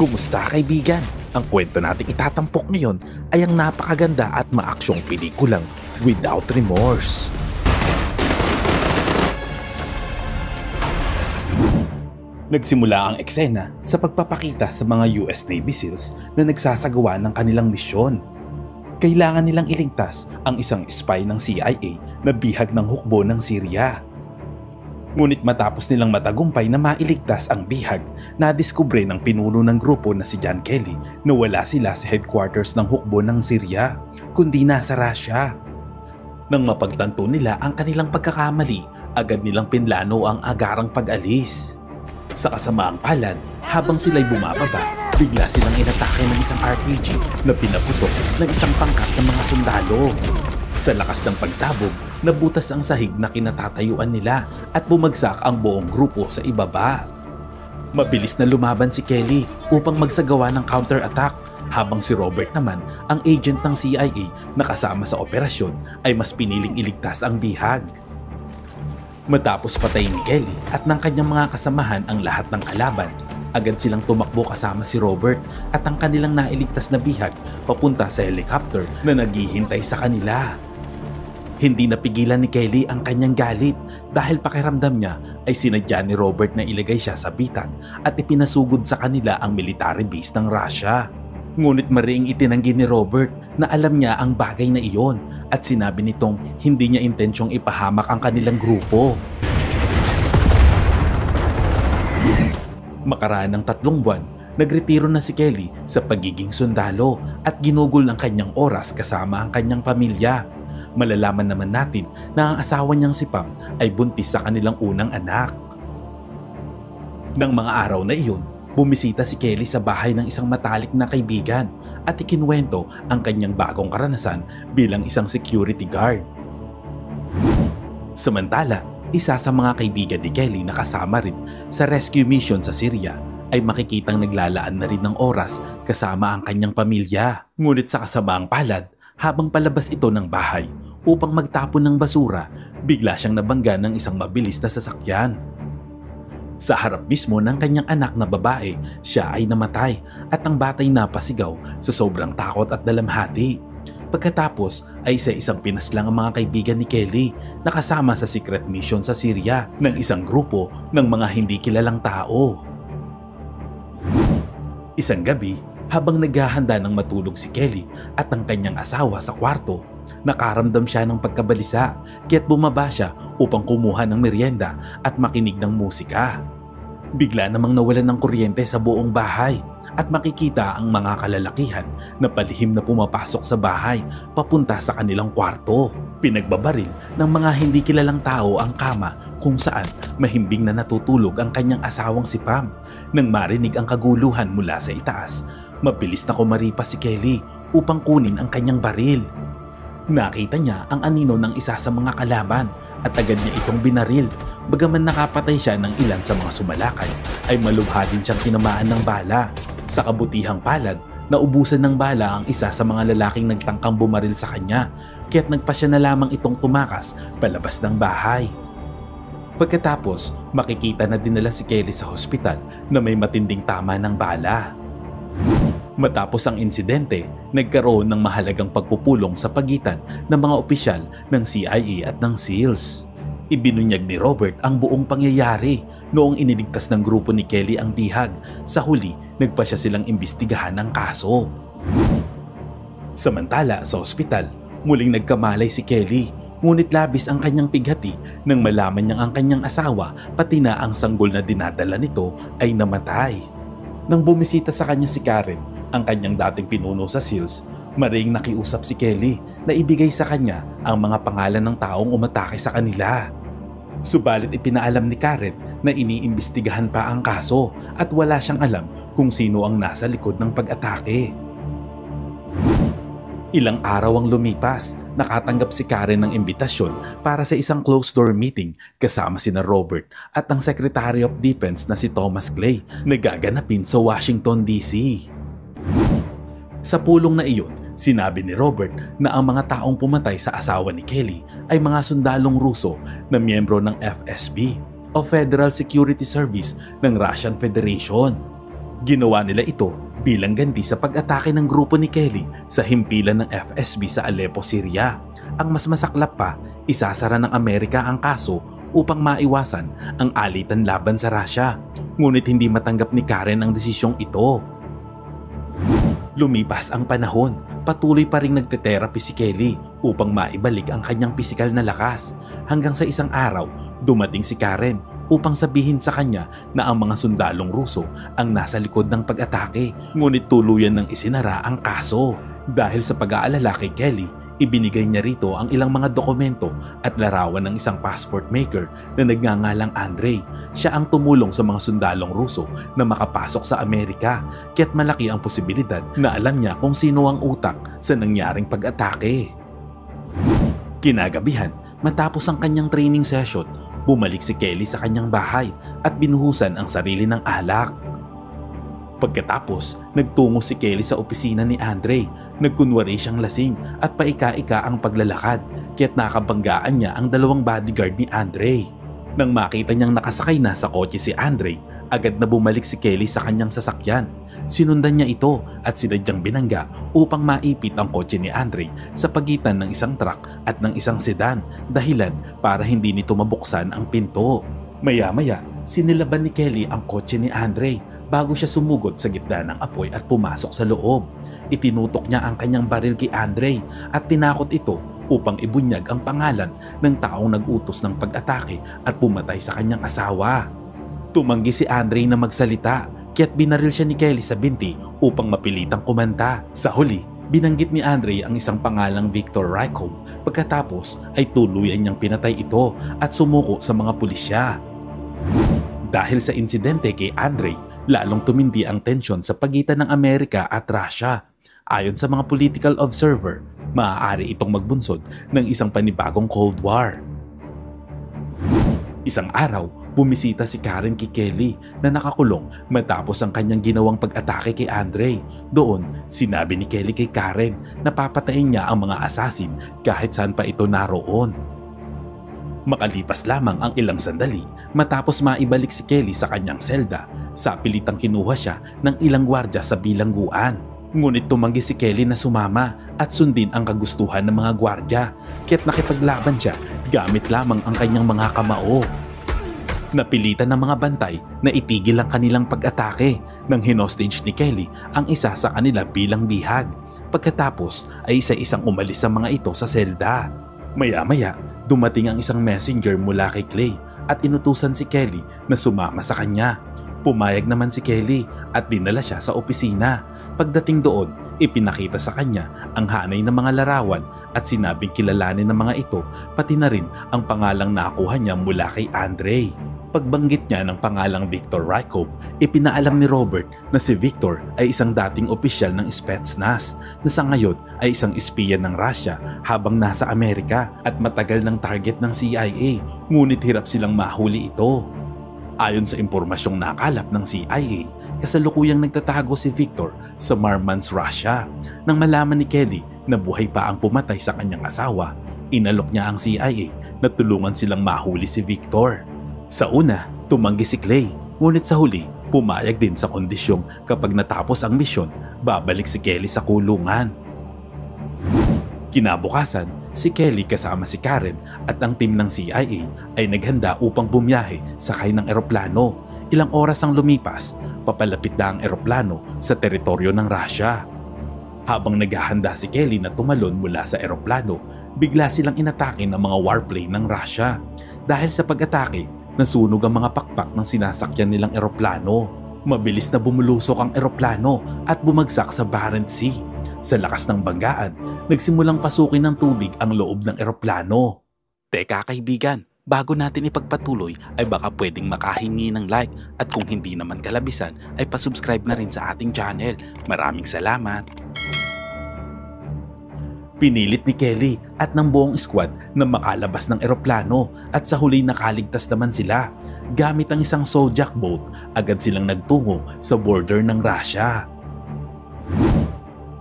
Kumusta kaibigan? Ang kwento nating itatampok ngayon ay ang napakaganda at maaksyong pelikulang Without Remorse. Nagsimula ang eksena sa pagpapakita sa mga US Navy SEALs na nagsasagawa ng kanilang misyon. Kailangan nilang iligtas ang isang spy ng CIA na bihag ng hukbo ng Syria. Ngunit matapos nilang matagumpay na mailigtas ang bihag, nadiskubre ng pinuno ng grupo na si John Kelly na wala sila sa headquarters ng hukbo ng Syria, kundi nasa Russia. Nang mapagtanto nila ang kanilang pagkakamali, agad nilang pinlano ang agarang pag-alis. Sa kasamaang palad, habang sila'y bumababa, bigla silang inatake ng isang RPG na pinaputok ng isang pangkat ng mga sundalo. Sa lakas ng pagsabog, nabutas ang sahig na kinatatayuan nila at bumagsak ang buong grupo sa ibaba. Mabilis na lumaban si Kelly upang magsagawa ng counter-attack, habang si Robert naman, ang agent ng CIA na kasama sa operasyon, ay mas piniling iligtas ang bihag. Matapos patayin ni Kelly at ng kanyang mga kasamahan ang lahat ng kalaban, agad silang tumakbo kasama si Robert at ang kanilang nailigtas na bihag papunta sa helicopter na naghihintay sa kanila. Hindi napigilan ni Kelly ang kanyang galit dahil pakiramdam niya ay sinadya ni Robert na ilagay siya sa bitag at ipinasugod sa kanila ang military base ng Russia. Ngunit mariing itinanggi ni Robert na alam niya ang bagay na iyon at sinabi nitong hindi niya intensyong ipahamak ang kanilang grupo. Makaraan ng 3 buwan, nagretiro na si Kelly sa pagiging sundalo at ginugol ang kanyang oras kasama ang kanyang pamilya. Malalaman naman natin na ang asawa niyang si Pam ay buntis sa kanilang unang anak. Nang mga araw na iyon, bumisita si Kelly sa bahay ng isang matalik na kaibigan at ikinwento ang kanyang bagong karanasan bilang isang security guard. Samantala, isa sa mga kaibigan ni Kelly na kasama rin sa rescue mission sa Syria ay makikitang naglalaan na rin ng oras kasama ang kanyang pamilya. Ngunit sa kasamaang palad, habang palabas ito ng bahay upang magtapon ng basura, bigla siyang nabangga ng isang mabilis na sasakyan. Sa harap mismo ng kanyang anak na babae, siya ay namatay at ang batay napasigaw sa sobrang takot at dalamhati. Pagkatapos ay isang pinaslang ang mga kaibigan ni Kelly na kasama sa secret mission sa Syria ng isang grupo ng mga hindi kilalang tao. Isang gabi, habang naghahanda ng matulog si Kelly at ang kanyang asawa sa kwarto, nakaramdam siya ng pagkabalisa kaya't bumaba siya upang kumuha ng merienda at makinig ng musika. Bigla namang nawalan ng kuryente sa buong bahay at makikita ang mga kalalakihan na palihim na pumapasok sa bahay papunta sa kanilang kwarto. Pinagbabaril ng mga hindi kilalang tao ang kama kung saan mahimbing na natutulog ang kanyang asawang si Pam. Nang marinig ang kaguluhan mula sa itaas, mabilis na kumaripas si Kelly upang kunin ang kanyang baril. Nakita niya ang anino ng isa sa mga kalaban at agad niya itong binaril. Bagaman nakapatay siya ng ilan sa mga sumalakay, ay malubha din siyang tinamaan ng bala. Sa kabutihang palad, naubusan ng bala ang isa sa mga lalaking nagtangkang bumaril sa kanya, kaya't nagpasya na lamang itong tumakas palabas ng bahay. Pagkatapos, makikita na dinala si Kelly sa hospital na may matinding tama ng bala. Matapos ang insidente, nagkaroon ng mahalagang pagpupulong sa pagitan ng mga opisyal ng CIA at ng SEALs. Ibinunyag ni Robert ang buong pangyayari noong iniligtas ng grupo ni Kelly ang bihag. Sa huli, nagpa siya silang imbestigahan ng kaso. Samantala sa ospital, muling nagkamalay si Kelly. Ngunit labis ang kanyang pighati nang malaman niyang ang kanyang asawa pati na ang sanggol na dinadala nito ay namatay. Nang bumisita sa kanya si Karen, ang kanyang dating pinuno sa SEALs, mariing nakiusap si Kelly na ibigay sa kanya ang mga pangalan ng taong umatake sa kanila. Subalit ipinaalam ni Karen na iniimbestigahan pa ang kaso at wala siyang alam kung sino ang nasa likod ng pag-atake. Ilang araw ang lumipas, nakatanggap si Karen ng imbitasyon para sa isang closed-door meeting kasama sina Robert at ang Secretary of Defense na si Thomas Clay na gaganapin sa Washington, D.C. Sa pulong na iyon, sinabi ni Robert na ang mga taong pumatay sa asawa ni Kelly ay mga sundalong Ruso na miyembro ng FSB o Federal Security Service ng Russian Federation. Ginawa nila ito bilang ganti sa pag-atake ng grupo ni Kelly sa himpilan ng FSB sa Aleppo, Syria. Ang mas masaklap pa, isasara ng Amerika ang kaso upang maiwasan ang alitan laban sa Russia. Ngunit hindi matanggap ni Karen ang desisyong ito. Lumipas ang panahon, patuloy pa ring nagte-therapy si Kelly upang maibalik ang kanyang pisikal na lakas. Hanggang sa isang araw, dumating si Karen upang sabihin sa kanya na ang mga sundalong Ruso ang nasa likod ng pag-atake. Ngunit tuluyan ng isinara ang kaso. Dahil sa pag-aalala kay Kelly, ibinigay niya rito ang ilang mga dokumento at larawan ng isang passport maker na nagngangalang Andrei. Siya ang tumulong sa mga sundalong Ruso na makapasok sa Amerika, kaya't malaki ang posibilidad na alam niya kung sino ang utak sa nangyaring pag-atake. Kinagabihan, matapos ang kanyang training session, bumalik si Kelly sa kanyang bahay at binuhusan ang sarili ng alak. Pagkatapos, nagtungo si Kelly sa opisina ni Andrei. Nagkunwari siyang lasing at paika-ika ang paglalakad, kaya't nakabanggaan niya ang dalawang bodyguard ni Andrei. Nang makita niyang nakasakay na sa kotse si Andrei, agad na bumalik si Kelly sa kanyang sasakyan. Sinundan niya ito at sinadyang binangga upang maipit ang kotse ni Andrei sa pagitan ng isang truck at ng isang sedan, dahilan para hindi nito mabuksan ang pinto. Maya-maya, sinilaban ni Kelly ang kotse ni Andrei bago siya sumugod sa gitna ng apoy at pumasok sa loob. Itinutok niya ang kanyang baril kay Andrei at tinakot ito upang ibunyag ang pangalan ng taong nag-utos ng pag-atake at pumatay sa kanyang asawa. Tumanggi si Andrei na magsalita, kaya't binaril siya ni Kelly sa binti upang mapilitang kumanta. Sa huli, binanggit ni Andrei ang isang pangalang Viktor Rykov. Pagkatapos ay tuluyan niyang pinatay ito at sumuko sa mga pulisya. Dahil sa insidente kay Andrei, lalong tumindi ang tensyon sa pagitan ng Amerika at Russia. Ayon sa mga political observer, maaari itong magbunsod ng isang panibagong Cold War. Isang araw, bumisita si Karen kay Kelly na nakakulong matapos ang kanyang ginawang pag-atake kay Andrei. Doon, sinabi ni Kelly kay Karen na papatayin niya ang mga assassin kahit saan pa ito naroon. Makalipas lamang ang ilang sandali matapos maibalik si Kelly sa kanyang selda, sa pilitang kinuha siya ng ilang gwardya sa bilangguan. Ngunit tumanggi si Kelly na sumama at sundin ang kagustuhan ng mga gwardya, kaya't nakipaglaban siya gamit lamang ang kanyang mga kamao. Napilitan ng mga bantay na itigil ang kanilang pag-atake nang hinostage ni Kelly ang isa sa kanila bilang bihag. Pagkatapos ay isa-isang umalis sa mga ito sa selda. Maya-maya, dumating ang isang messenger mula kay Clay at inutusan si Kelly na sumama sa kanya. Pumayag naman si Kelly at dinala siya sa opisina. Pagdating doon, ipinakita sa kanya ang hanay ng mga larawan at sinabing kilalanin ng mga ito pati na rin ang pangalang nakuha niya mula kay Andrei. Pagbanggit niya ng pangalang Viktor Rykov, ipinaalam ni Robert na si Viktor ay isang dating opisyal ng Spetsnaz na sa ngayon ay isang espiya ng Russia habang nasa Amerika at matagal ng target ng CIA, ngunit hirap silang mahuli ito. Ayon sa impormasyong nakalap ng CIA, kasalukuyang nagtatago si Viktor sa Murmansk, Russia. Nang malaman ni Kelly na buhay pa ang pumatay sa kanyang asawa, inalok niya ang CIA na tulungan silang mahuli si Viktor. Sa una, tumanggi si Clay, ngunit sa huli, pumayag din sa kondisyong kapag natapos ang misyon, babalik si Kelly sa kulungan. Kinabukasan, si Kelly kasama si Karen at ang team ng CIA ay naghanda upang bumiyahe sakay ng eroplano. Ilang oras ang lumipas, papalapit na ang eroplano sa teritoryo ng Russia. Habang naghahanda si Kelly na tumalon mula sa eroplano, bigla silang inatake ng mga warplane ng Russia. Dahil sa pag-atake, nasunog ang mga pakpak ng sinasakyan nilang eroplano. Mabilis na bumulusok ang eroplano at bumagsak sa Barents Sea. Sa lakas ng banggaan, nagsimulang pasukin ng tubig ang loob ng eroplano. Teka kaibigan, bago natin ipagpatuloy ay baka pwedeng makahingi ng like at kung hindi naman kalabisan ay pasubscribe na rin sa ating channel. Maraming salamat! Pinilit ni Kelly at ng buong squad na makalabas ng eroplano at sa huli nakaligtas naman sila. Gamit ang isang Zodiac boat, agad silang nagtungo sa border ng Russia.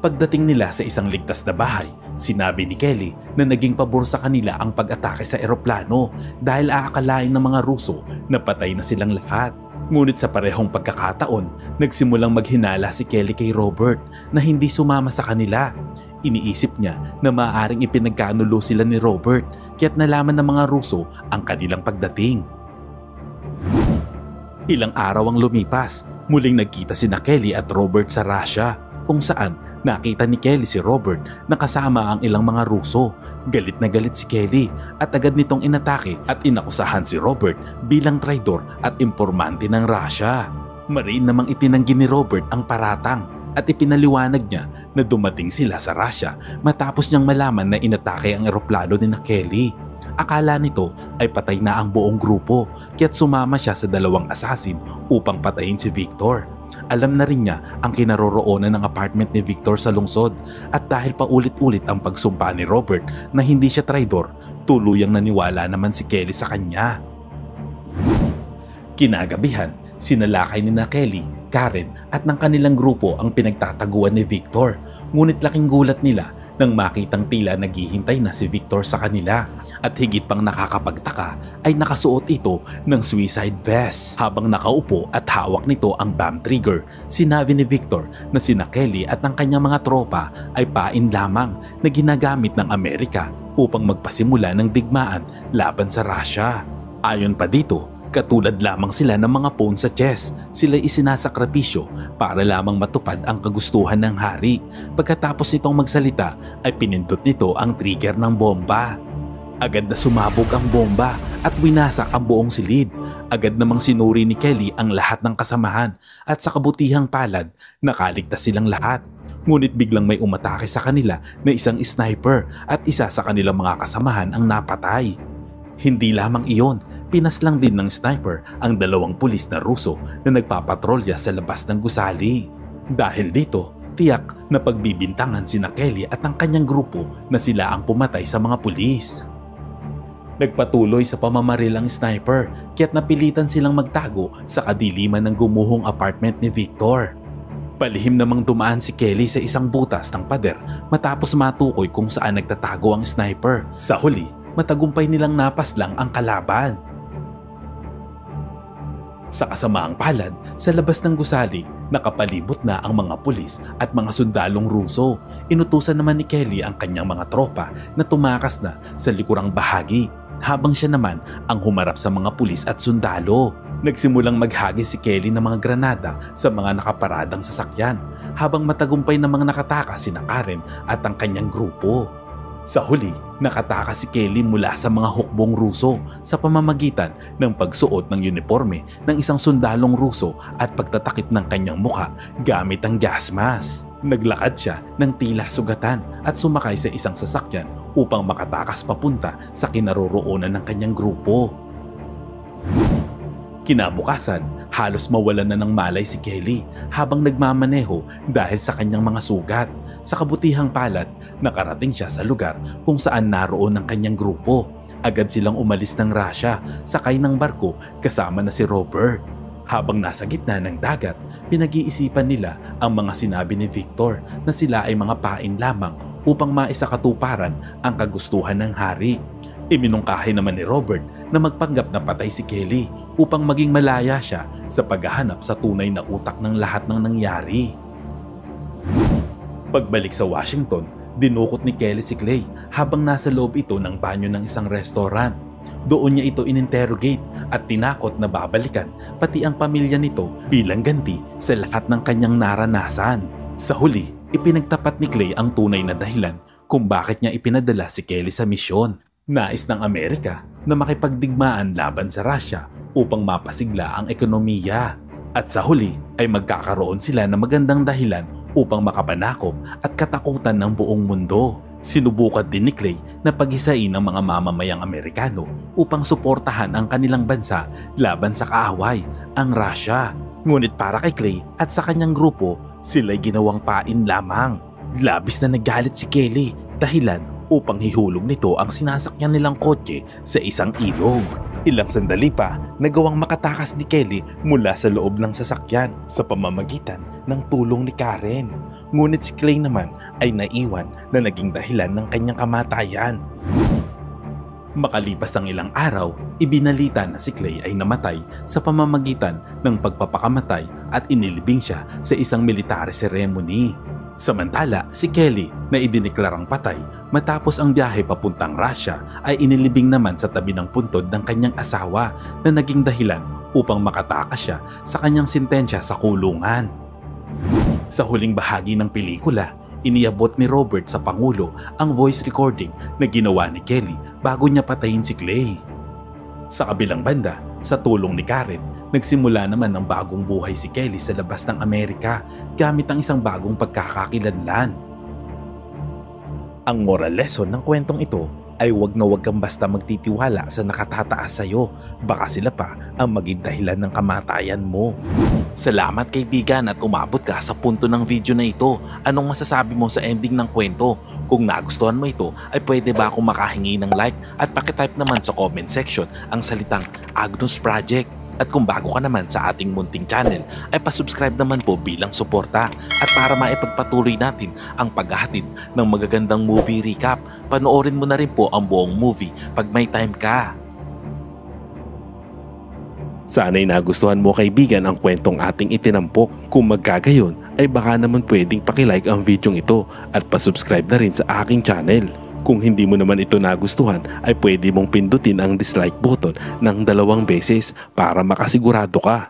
Pagdating nila sa isang ligtas na bahay, sinabi ni Kelly na naging pabor sa kanila ang pag-atake sa eroplano dahil aakalain ng mga Ruso na patay na silang lahat. Ngunit sa parehong pagkakataon, nagsimulang maghinala si Kelly kay Robert na hindi sumama sa kanila. Iniisip niya na maaaring ipinagkanulo sila ni Robert kaya't nalaman ng mga Ruso ang kanilang pagdating. Ilang araw ang lumipas, muling nagkita sina Kelly at Robert sa Russia kung saan nakita ni Kelly si Robert na kasama ang ilang mga Ruso. Galit na galit si Kelly at agad nitong inatake at inakusahan si Robert bilang traidor at impormante ng Russia. Mariin namang itinanggi ni Robert ang paratang at ipinaliwanag niya na dumating sila sa Russia matapos niyang malaman na inatake ang eroplano ni Kelly. Akala nito ay patay na ang buong grupo kaya't sumama siya sa dalawang assassin upang patayin si Victor. Alam na rin niya ang kinaroroonan ng apartment ni Victor sa lungsod at dahil paulit-ulit ang pagsumpa ni Robert na hindi siya traidor, tuluyang naniwala naman si Kelly sa kanya. Kinagabihan, sinalakay ni Kelly, Karen at ng kanilang grupo ang pinagtataguan ni Victor. Ngunit laking gulat nila nang makitang tila naghihintay na si Victor sa kanila at higit pang nakakapagtaka ay nakasuot ito ng suicide vest. Habang nakaupo at hawak nito ang bomb trigger, sinabi ni Victor na sina Kelly at ang kanyang mga tropa ay pain lamang na ginagamit ng Amerika upang magpasimula ng digmaan laban sa Russia. Ayon pa dito, katulad lamang sila ng mga pawn sa chess, sila isinasakripisyo para lamang matupad ang kagustuhan ng hari. Pagkatapos nitong magsalita ay pinindot nito ang trigger ng bomba. Agad na sumabog ang bomba at winasak ang buong silid. Agad namang sinuri ni Kelly ang lahat ng kasamahan at sa kabutihang palad nakaligtas silang lahat. Ngunit biglang may umatake sa kanila na isang sniper at isa sa kanilang mga kasamahan ang napatay. Hindi lamang iyon, pinaslang din ng sniper ang dalawang pulis na Ruso na nagpapatrolya sa labas ng gusali. Dahil dito, tiyak na pagbibintangan sina Kelly at ang kanyang grupo na sila ang pumatay sa mga pulis. Nagpatuloy sa pamamaril ang sniper kaya't napilitan silang magtago sa kadiliman ng gumuhong apartment ni Victor. Palihim namang dumaan si Kelly sa isang butas ng pader matapos matukoy kung saan nagtatago ang sniper. Sa huli, matagumpay nilang napaslang ang kalaban. Sa kasamaang palad, sa labas ng gusali, nakapalibot na ang mga pulis at mga sundalong Ruso. Inutusan naman ni Kelly ang kanyang mga tropa na tumakas na sa likurang bahagi, habang siya naman ang humarap sa mga pulis at sundalo. Nagsimulang maghagis si Kelly ng mga granada sa mga nakaparadang sasakyan, habang matagumpay namang nakatakas sina Karen at ang kanyang grupo. Sa huli, nakatakas si Kelly mula sa mga hukbong Ruso sa pamamagitan ng pagsuot ng uniforme ng isang sundalong Ruso at pagtatakip ng kanyang mukha gamit ang gas mask. Naglakad siya ng tila sugatan at sumakay sa isang sasakyan upang makatakas papunta sa kinaroroonan ng kanyang grupo. Kinabukasan, halos mawalan na ng malay si Kelly habang nagmamaneho dahil sa kanyang mga sugat. Sa kabutihang palad, nakarating siya sa lugar kung saan naroon ang kanyang grupo. Agad silang umalis ng Russia, sakay ng barko kasama na si Robert. Habang nasa gitna ng dagat, pinag-iisipan nila ang mga sinabi ni Victor na sila ay mga pain lamang upang maisakatuparan ang kagustuhan ng hari. Iminungkahi naman ni Robert na magpanggap na patay si Kelly upang maging malaya siya sa paghahanap sa tunay na utak ng lahat ng nangyari. Pagbalik sa Washington, dinukot ni Kelly si Clay habang nasa loob ito ng banyo ng isang restaurant. Doon niya ito ininterrogate at tinakot na babalikan pati ang pamilya nito bilang ganti sa lahat ng kanyang naranasan. Sa huli, ipinagtapat ni Clay ang tunay na dahilan kung bakit niya ipinadala si Kelly sa misyon. Nais ng Amerika na makipagdigmaan laban sa Russia upang mapasigla ang ekonomiya. At sa huli ay magkakaroon sila ng magandang dahilan upang makapanakop at katakutan ng buong mundo. Sinubukan din ni Clay na paghisain ang mga mamamayang Amerikano upang suportahan ang kanilang bansa laban sa kaaway, ang Russia. Ngunit para kay Clay at sa kanyang grupo, sila'y ginawang pain lamang. Labis na nagalit si Kelly dahilan upang hihulog nito ang sinasakyan nilang kotse sa isang ilog. Ilang sandali pa, nagawang makatakas ni Kelly mula sa loob ng sasakyan sa pamamagitan ng tulong ni Karen. Ngunit si Clay naman ay naiwan na naging dahilan ng kanyang kamatayan. Makalipas ang ilang araw, ibinalita na si Clay ay namatay sa pamamagitan ng pagpapakamatay at inilibing siya sa isang military ceremony. Samantala, si Kelly na idineklarang patay matapos ang biyahe papuntang Russia ay inilibing naman sa tabi ng puntod ng kanyang asawa na naging dahilan upang makatakas siya sa kanyang sentensya sa kulungan. Sa huling bahagi ng pelikula, iniabot ni Robert sa Pangulo ang voice recording na ginawa ni Kelly bago niya patayin si Clay. Sa kabilang banda, sa tulong ni Karen, nagsimula naman ng bagong buhay si Kelly sa labas ng Amerika gamit ang isang bagong pagkakakilanlan. Ang moral lesson ng kwentong ito ay huwag na huwag kang basta magtitiwala sa nakatataas sa'yo. Baka sila pa ang maging dahilan ng kamatayan mo. Salamat kaibigan at umabot ka sa punto ng video na ito. Anong masasabi mo sa ending ng kwento? Kung nagustuhan mo ito, ay pwede ba akong makahingi ng like at pakitype naman sa comment section ang salitang Agnus Project. At kung bago ka naman sa ating munting channel, ay pasubscribe naman po bilang suporta. At para maipagpatuloy natin ang paghahatid ng magagandang movie recap, panoorin mo na rin po ang buong movie pag may time ka. Sana'y nagustuhan mo kaibigan ang kwentong ating itinampok. Kung magkagayon, ay baka naman pwedeng pakilike ang video ito at pasubscribe na rin sa aking channel. Kung hindi mo naman ito nagustuhan ay pwede mong pindutin ang dislike button ng 2 beses para makasigurado ka.